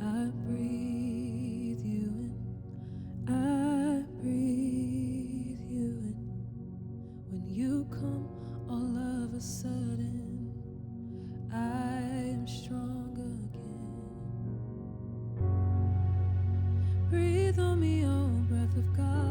I breathe you in. I breathe you in. When you come, all of a sudden, I am strong again. Breathe on me, oh breath of God.